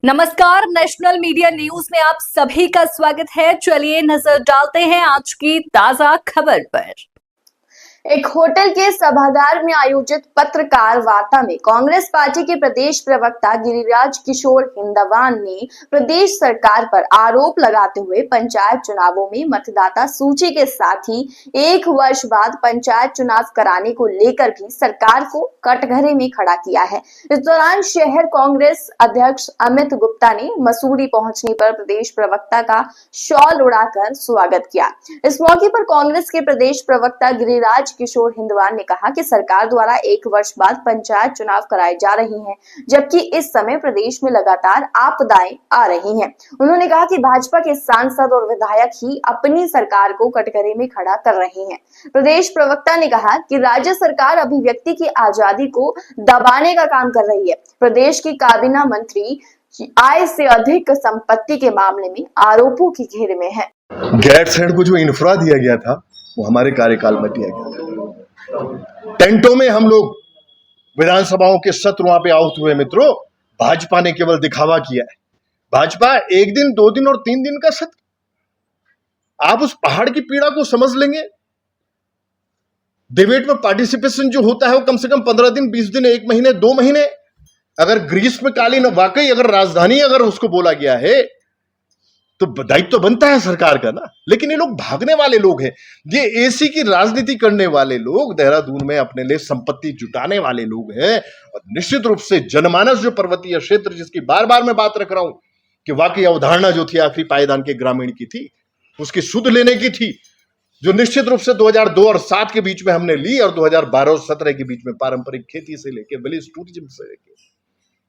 नमस्कार, national media news में आप सभी का स्वागत है। चलिए नजर डालते हैं आज की ताजा खबर पर। एक होटल के सभागार में आयोजित पत्रकार वार्ता में कांग्रेस पार्टी के प्रदेश प्रवक्ता गिरिराज किशोर हिंदवान ने प्रदेश सरकार पर आरोप लगाते हुए पंचायत चुनावों में मतदाता सूची के साथ ही 1 वर्ष बाद पंचायत चुनाव कराने को लेकर भी सरकार को कटघरे में खड़ा किया है। इस दौरान शहर कांग्रेस अध्यक्ष अमित गुप्ता ने मसूरी पहुंचने पर प्रदेश प्रवक्ता का शॉल उड़ाकर स्वागत किया। इस मौके पर कांग्रेस के प्रदेश प्रवक्ता गिरिराज किशोर हिंदवान ने कहा कि सरकार द्वारा 1 वर्ष बाद पंचायत चुनाव कराए जा रहे हैं, जबकि इस समय प्रदेश में लगातार आपदाएं आ रही हैं। उन्होंने कहा कि भाजपा के सांसद और विधायक ही अपनी सरकार को कटघरे में खड़ा कर रहे हैं। प्रदेश प्रवक्ता ने कहा कि राज्य सरकार अभिव्यक्ति की आजादी को दबाने का काम कर रही है। प्रदेश की काबीना मंत्री आय से अधिक संपत्ति के मामले में आरोपों के घेरे में है। गैरसैंण को जो इंफ्रा दिया गया था वो हमारे कार्यकाल में दिया गया था। टेंटों में हम लोग विधानसभाओं के सत्र वहां पे आउट हुए। मित्रों, भाजपा ने केवल दिखावा किया है। भाजपा 1 दिन 2 दिन और 3 दिन का सत्र, आप उस पहाड़ की पीड़ा को समझ लेंगे। डिबेट में पार्टिसिपेशन जो होता है वो कम से कम 15 दिन 20 दिन 1 महीने 2 महीने। अगर ग्रीष्मकालीन वाकई अगर राजधानी अगर उसको बोला गया है तो दायित्व तो बनता है सरकार का ना। लेकिन ये लोग भागने वाले लोग हैं, ये एसी की राजनीति करने वाले लोग, देहरादून में अपने लिए संपत्ति जुटाने वाले लोग हैं। और निश्चित रूप से जनमानस जो पर्वतीय क्षेत्र, जिसकी बार बार मैं बात रख रहा हूं कि वाकई अवधारणा जो थी आखिरी पायदान के ग्रामीण की थी, उसकी सुध लेने की थी, जो निश्चित रूप से 2002 और 7 के बीच में हमने ली और 2012 और 17 के बीच में पारंपरिक खेती से लेके विलेज टूरिज्म से लेके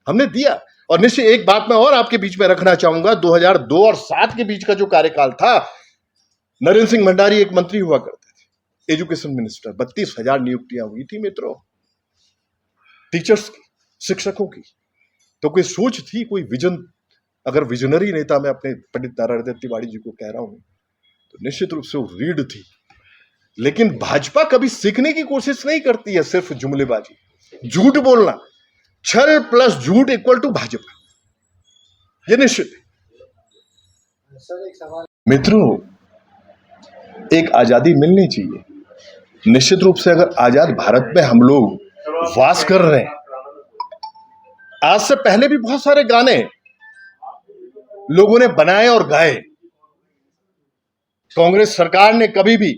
हमने दिया। और निश्चित एक बात मैं और आपके बीच में रखना चाहूंगा, 2002 और 7 के बीच का जो कार्यकाल था, नरेंद्र सिंह भंडारी एक मंत्री हुआ करते थे, एजुकेशन मिनिस्टर। 32,000 नियुक्तियां हुई थी मित्रों, टीचर्स की, शिक्षकों की। तो कोई सोच थी, कोई विजन, अगर विजनरी नेता मैं अपने पंडित नारायण तिवारी जी को कह रहा हूं तो निश्चित रूप से वो रीढ़ थी। लेकिन भाजपा कभी सीखने की कोशिश नहीं करती है, सिर्फ जुमलेबाजी, झूठ बोलना, छल प्लस झूठ इक्वल टू भाजपा, ये निश्चित है। मित्रों, एक आजादी मिलनी चाहिए। निश्चित रूप से अगर आजाद भारत में हम लोग वास कर रहे हैं, आज से पहले भी बहुत सारे गाने लोगों ने बनाए और गाए। कांग्रेस सरकार ने कभी भी,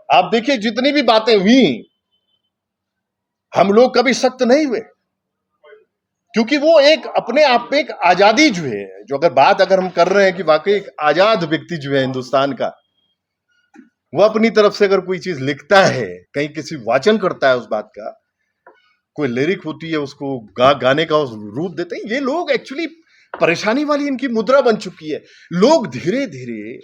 आप देखिए जितनी भी बातें हुई, हम लोग कभी सख्त नहीं हुए, क्योंकि वो एक अपने आप में एक आजादी जो है, जो अगर हम कर रहे हैं कि वाकई एक आजाद व्यक्ति जो है हिंदुस्तान का, वो अपनी तरफ से अगर कोई चीज लिखता है, कहीं किसी वाचन करता है उस बात का, कोई लिरिक होती है, उसको गाने का उस रूप देते हैं। ये लोग एक्चुअली परेशानी वाली इनकी मुद्रा बन चुकी है। लोग धीरे धीरे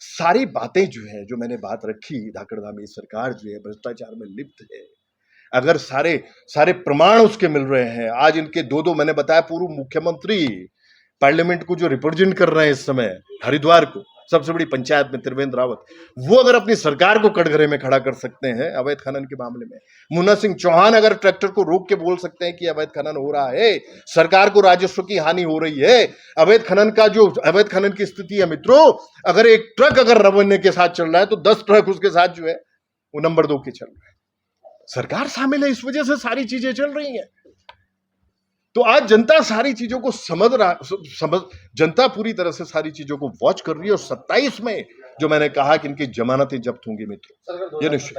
सारी बातें जो है, जो मैंने बात रखी, धाकड़धामी सरकार जो है भ्रष्टाचार में लिप्त है, अगर सारे प्रमाण उसके मिल रहे हैं। आज इनके 2 मैंने बताया, पूर्व मुख्यमंत्री पार्लियामेंट को जो रिप्रेजेंट कर रहे हैं इस समय, हरिद्वार को, सबसे बड़ी पंचायत में त्रिवेंद्र रावत, वो अगर अपनी सरकार को कटघरे में खड़ा कर सकते हैं अवैध खनन के मामले में। मुन्ना सिंह चौहान अगर ट्रैक्टर को रोक के बोल सकते हैं कि अवैध खनन हो रहा है, सरकार को राजस्व की हानि हो रही है। अवैध खनन की स्थिति है मित्रों, अगर एक ट्रक अगर रवन्य के साथ चल रहा है तो 10 ट्रक उसके साथ जो है वो नंबर 2 के चल रहा है। सरकार शामिल है, इस वजह से सारी चीजें चल रही हैं। तो आज जनता सारी चीजों को जनता पूरी तरह से सारी चीजों को वॉच कर रही है। और 27 में जो मैंने कहा कि इनकी जमानतें जब्त होंगी मित्र, ये निश्चित।